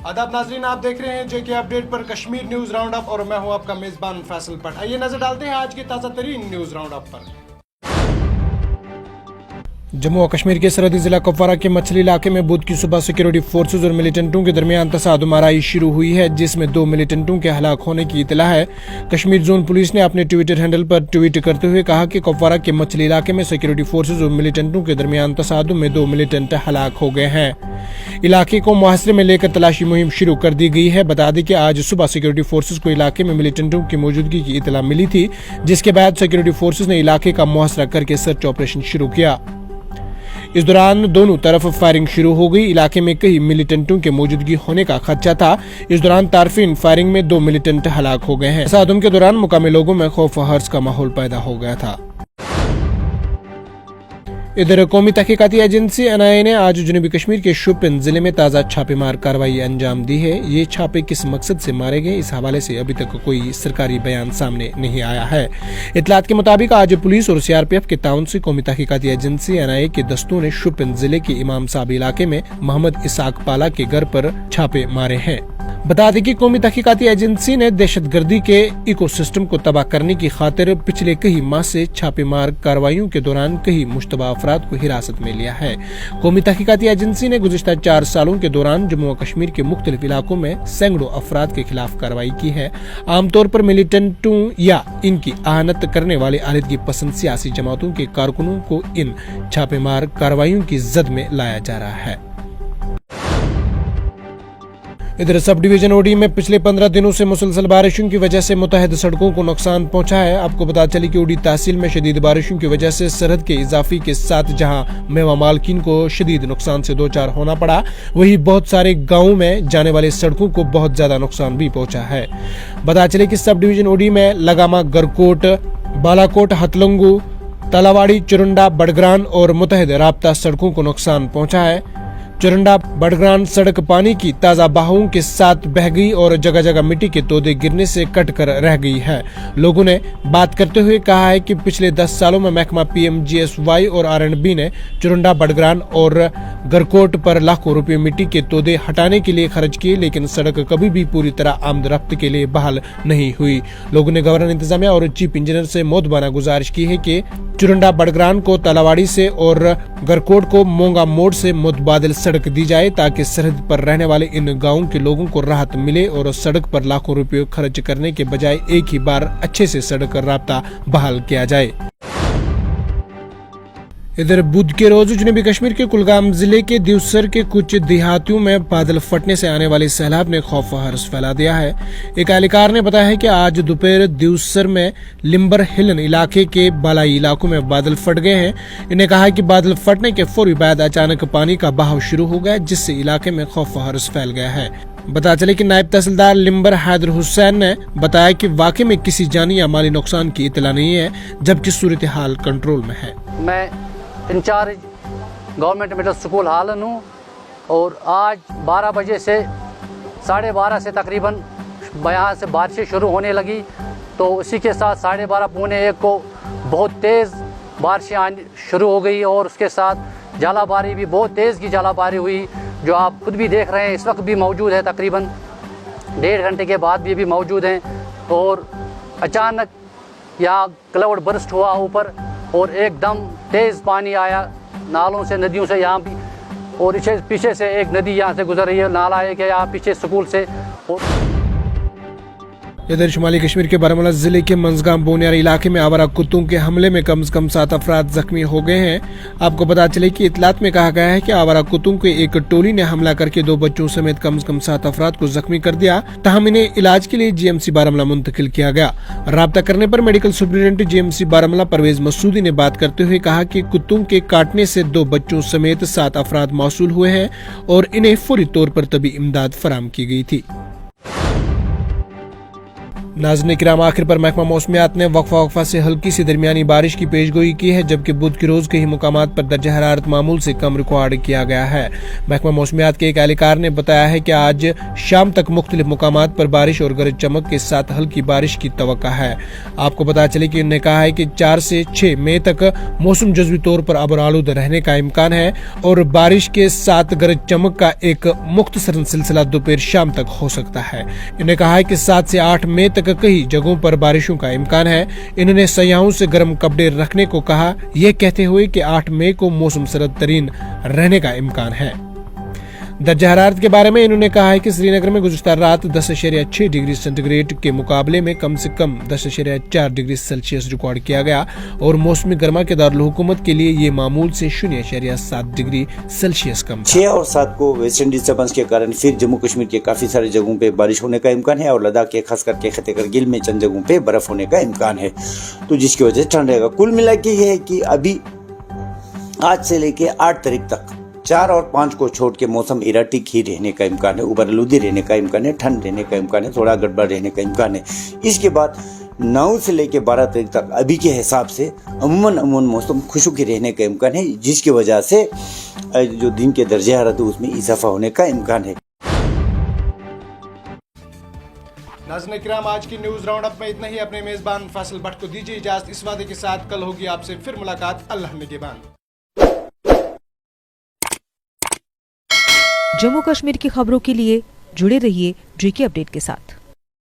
आदाब नाजरीन, आप देख रहे हैं जेके अपडेट पर कश्मीर न्यूज राउंड अप और मैं हूं आपका मेजबान फैसल पट। आइए नजर डालते हैं आज के ताज़ा तरीन न्यूज राउंड अप पर। जम्मू और कश्मीर के सरहदी जिला कुपवारा के मछली इलाके में बुध की सुबह सिक्योरिटी फोर्सेज और मिलिटेंटों के दरमियान तसादुम आराई शुरू हुई है, जिसमें 2 मिलिटेंटों के हलाक होने की इतला है। कश्मीर जोन पुलिस ने अपने ट्विटर हैंडल पर ट्वीट करते हुए कहा कि कुपवारा के मछली इलाके में सिक्योरिटी फोर्सेज और मिलिटेंटों के दरमियान तसादुम में 2 मिलिटेंट हलाक हो गए हैं। इलाके को मुहासरे में लेकर तलाशी मुहिम शुरू कर दी गई है। बता दें कि आज सुबह सिक्योरिटी फोर्सेज को इलाके में मिलिटेंटों की मौजूदगी की इतला मिली थी, जिसके बाद सिक्योरिटी फोर्सेज ने इलाके का मुहासरा करके सर्च ऑपरेशन शुरू किया। इस दौरान दोनों तरफ फायरिंग शुरू हो गई। इलाके में कई मिलिटेंटों के मौजूदगी होने का खदशा था। इस दौरान तारफीन फायरिंग में 2 मिलिटेंट हलाक हो गए हैं। तसादुम के दौरान मुकामी लोगों में खौफ और हर्ष का माहौल पैदा हो गया था। इधर कौमी तहकीकाती एजेंसी NIA ने आज जनूबी कश्मीर के शोपियान जिले में ताज़ा छापेमार कार्रवाई अंजाम दी है। ये छापे किस मकसद से मारे गए, इस हवाले से अभी तक कोई सरकारी बयान सामने नहीं आया है। इतलात के मुताबिक आज पुलिस और CRPF के ताउन से कौमी तहकीकाती एजेंसी NIA के दस्तों ने शोपियान जिले के इमाम साहब इलाके में मोहम्मद इसाक पाला के घर पर छापे मारे हैं। बता दें कि कौमी तहकीकाती एजेंसी ने दहशतगर्दी के इकोसिस्टम को तबाह करने की खातिर पिछले कई माह से छापेमार कार्रवाइयों के दौरान कई मुश्तबा अफराद को हिरासत में लिया है। कौमी तहकीकाती एजेंसी ने गुज़िश्ता 4 सालों के दौरान जम्मू और कश्मीर के मुख्तलिफ इलाकों में सैकड़ों अफराद के खिलाफ कार्रवाई की है। आमतौर पर मिलिटेंटों या इनकी आहनत करने वाले अलीदगी पसंद सियासी जमातों के कारकुनों को इन छापेमार कार्रवाइयों की जद में लाया जा रहा है। इधर सब डिवीजन ओडी में पिछले 15 दिनों से मुसलसल बारिशों की वजह से मुतहद सड़कों को नुकसान पहुंचा है। आपको बता चले कि ओडी तहसील में शदीद बारिशों की वजह से सरहद के इजाफी के साथ जहां मेवा मालकीन को शदीद नुकसान से 2-4 होना पड़ा, वहीं बहुत सारे गाँवों में जाने वाले सड़कों को बहुत ज्यादा नुकसान भी पहुंचा है। बता चले कि सब डिवीजन ओडी में लगामा, गरकोट, बालाकोट, हतलंगू, तलावाड़ी, चुरंडा, बड़ग्रान और मुतहद राब्ता सड़कों को नुकसान पहुंचा है। चुरंडा बड़ग्रान सड़क पानी की ताजा बहावों के साथ बह गई और जगह जगह मिट्टी के तोदे गिरने से कट कर रह गई है। लोगों ने बात करते हुए कहा है कि पिछले 10 सालों में महकमा PMGSY और R&B ने चुरंडा, बड़ग्रान और गरकोट पर लाखों रुपए मिट्टी के तोदे हटाने के लिए खर्च किए, लेकिन सड़क कभी भी पूरी तरह आमद-रफ्त के लिए बहाल नहीं हुई। लोगों ने गवर्नर इंतजामिया और चीफ इंजीनियर से मोदबाना गुजारिश की है कि चुरंडा बड़ग्रान को तलावाड़ी से और गरकोट को मोंगा मोड़ से मुतबादिल सड़क दी जाए, ताकि सरहद पर रहने वाले इन गांवों के लोगों को राहत मिले और सड़क पर लाखों रुपए खर्च करने के बजाय एक ही बार अच्छे से सड़क राब्ता बहाल किया जाए। इधर बुध के रोज जनूबी कश्मीर के कुलगाम जिले के दिवसर के कुछ देहातियों में बादल फटने से आने वाले सैलाब ने खौफ और हर्ष फैला दिया है। एक एहलकार ने बताया है कि आज दोपहर दिवसर में लिम्बर हिलन इलाके के बालाई इलाकों में बादल फट गए हैं। इन्हें कहा है कि बादल फटने के फौरी बाद अचानक पानी का बहाव शुरू हो गया, जिससे इलाके में खौफ और हर्ष फैल गया है। बता चले कि नायब तहसीलदार लिम्बर हैदर हुसैन ने बताया कि वाकई में किसी जानी या माली नुकसान की इतला नहीं है, जबकि सूरत हाल कंट्रोल में है। मैं इंचार्ज गवर्नमेंट मिडल स्कूल हालन हूँ और आज 12 बजे से 12:30 से तकरीबन यहाँ से बारिशें शुरू होने लगी, तो उसी के साथ 12:30 पौने 1 को बहुत तेज़ बारिशें आनी शुरू हो गई और उसके साथ झालाबारी भी बहुत तेज़ की झालाबारी हुई, जो आप खुद भी देख रहे हैं। इस वक्त भी मौजूद है, तकरीबन 1.5 घंटे के बाद भी मौजूद हैं। और अचानक यहाँ क्लाउड बर्स्ट हुआ ऊपर और एकदम तेज़ पानी आया नालों से, नदियों से यहाँ भी, और पीछे से एक नदी यहाँ से गुजर रही है, नाला है कि यहाँ पीछे स्कूल से। इधर शुमाली कश्मीर के बारामूला जिले के मंजगाम बोनियार इलाके में आवारा कुत्तों के हमले में कम से कम 7 अफराद जख्मी हो गए हैं। आपको पता चले कि इतलात में कहा गया है कि आवारा कुत्तों के एक टोली ने हमला करके 2 बच्चों समेत कम से कम 7 अफराद को जख्मी कर दिया। तहम इन्हें इलाज के लिए GMC बारामूला मुंतकिल किया गया। राब्ता करने पर medical superintendent GMC Baramulla Parvez Masoodi ने बात करते हुए कहा कि कुत्तों के काटने से 2 बच्चों समेत 7 अफराद मौसूल हुए हैं और इन्हें फौरी तौर पर तबी इमदाद फराहम की गई थी। नाज़रीन किराम, आखिर पर महकमा मौसमियात ने वक्फा से हल्की सी दरमियानी बारिश की पेशगोई की है, जबकि बुध की रोज कई मुकामात पर दर्जा हरारत मामूल से कम रिकॉर्ड किया गया है। महकमा मौसमियात के एक एहलकार ने बताया है कि आज शाम तक मुख्तलिफ मुकामात पर बारिश और गरज चमक के साथ हल्की बारिश की तवक्का है। आपको पता चले कि उन्होंने कहा है कि 4 से 6 मई तक मौसम जज़वी तौर पर आबोरालूद रहने का इम्कान है और बारिश के साथ गरज चमक का एक मुख्तसर सिलसिला दोपहर शाम तक हो सकता है। इन्होंने कहा है कि 7 से 8 मई तक कई जगहों पर बारिशों का इम्कान है। इन्होंने सयाहों से गर्म कपड़े रखने को कहा, यह कहते हुए कि 8 मई को मौसम सर्द तरीन रहने का इम्कान है। दर्जा हरारत के बारे में इन्होंने कहा है कि श्रीनगर में गुज़श्ता रात 10.6 डिग्री सेंटीग्रेड के मुकाबले में कम से कम 10.4 डिग्री सेल्सियस रिकॉर्ड किया गया और मौसमी गर्मा के दारुल हुकूमत के लिए ये मामूल से 0.7 डिग्री सेल्सियस कम था। 6 और 7 को वेस्टर्न डिस्टर्बेंस के कारण फिर जम्मू कश्मीर के काफी सारी जगहों पे बारिश होने का इम्कान है और लद्दाख के खास करके खिते करगिल में चंद जगहों पे बर्फ होने का इम्कान है, तो जिसकी वजह से ठंड रहेगा। कुल मिला के ये है कि अभी आज से लेके 8 तारीख तक 4 और 5 को छोड़ के मौसम इराटिक ही रहने का इम्कान है, उबरलूदी रहने का इम्कान है, ठंड रहने का इम्कान है, थोड़ा गड़बड़ रहने का इम्कान है। इसके बाद 9 से लेके 12 तारीख तक अभी के हिसाब से अमूमन मौसम खुशकी रहने का इम्कान है, जिसकी वजह से जो दिन के दर्जे हरारत है उसमें इजाफा होने का इम्कान है। नाज़रीन किराम, आज की न्यूज राउंड अप में इतना ही। अपने मेजबान फैसल भट्ट को दीजिए इजाजत, इस वादे के साथ कल होगी आपसे फिर मुलाकात। अल्लाह निगहबान। जम्मू कश्मीर की खबरों के लिए जुड़े रहिए JK अपडेट के साथ।